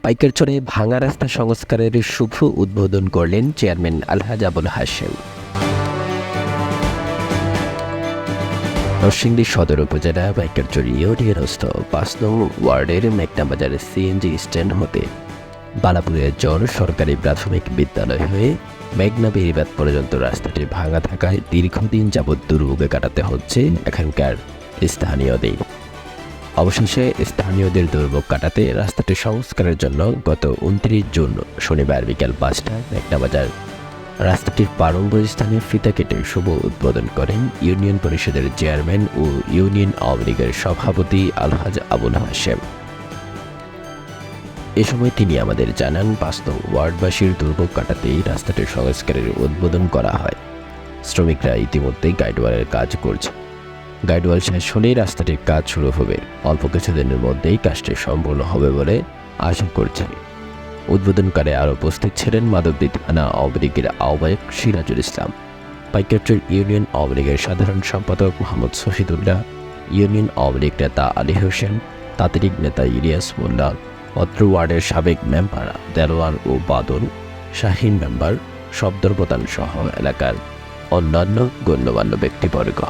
পাইকারচরে ভাঙা রাস্তা সংস্কারের শুভ উদ্বোধন করলেন চেয়ারম্যান আলহাজ আবুল হাশেম। নরসিংদী সদর উপজেলা পাইকারচর ইউনিয়নস্থ ৫ নং ওয়ার্ডের মেঘনা বাজার সিএনজি স্ট্যান্ড হতে বালাপুরের চর সরকারি প্রাথমিক বিদ্যালয় হয়ে মেঘনা বেড়িবাঁধ পর্যন্ত রাস্তাটি ভাঙা থাকায় দীর্ঘদিন যাবৎ দুর্ভোগে কাটাতে হচ্ছে এখানকার স্থানীয়দের। অবশেষে স্থানীয়দের দুর্ভোগ কাটাতে রাস্তাটি সংস্কারের জন্য গত ২৯ জুন শনিবার বিকেল ৫টায় মেঘনা বাজার রাস্তাটির প্রারম্ভ স্থানে ফিতা কেটে শুভ উদ্বোধন করেন ইউনিয়ন পরিষদের চেয়ারম্যান ও ইউনিয়ন আওয়ামী লীগের সভাপতি আলহাজ আবুল হাশেম। এ সময় তিনি আমাদের জানান, ৫ নং ওয়ার্ডবাসীর দুর্ভোগ কাটাতেই রাস্তাটির সংস্কারের উদ্বোধন করা হয়। শ্রমিকরা ইতিমধ্যেই গাইডওয়ালের কাজ করছে। গাইডওয়াল শেষ হলেই রাস্তাটির কাজ শুরু হবে। অল্প কিছুদিনের মধ্যেই কাজটি সম্পূর্ণ হবে বলে আশা করছি। উদ্বোধনকালে আরও উপস্থিত ছিলেন মাধবদী থানা আওয়ামী লীগের আহ্বায়ক সিরাজুল ইসলাম, পাইকারচর ইউনিয়ন আওয়ামী লীগের সাধারণ সম্পাদক মোহাম্মদ শহীদুল্লাহ, ইউনিয়ন আওয়ামী লীগ নেতা আলী হোসেন, তাঁতিরিক নেতা ইলিয়াস মোল্লা, অত্র ওয়ার্ডের সাবেক মেম্বার দেলোয়ার ও বাদল, শাহীন মেম্বার, শব্দর প্রধান সহ এলাকার অন্যান্য গণ্যমান্য ব্যক্তিবর্গ।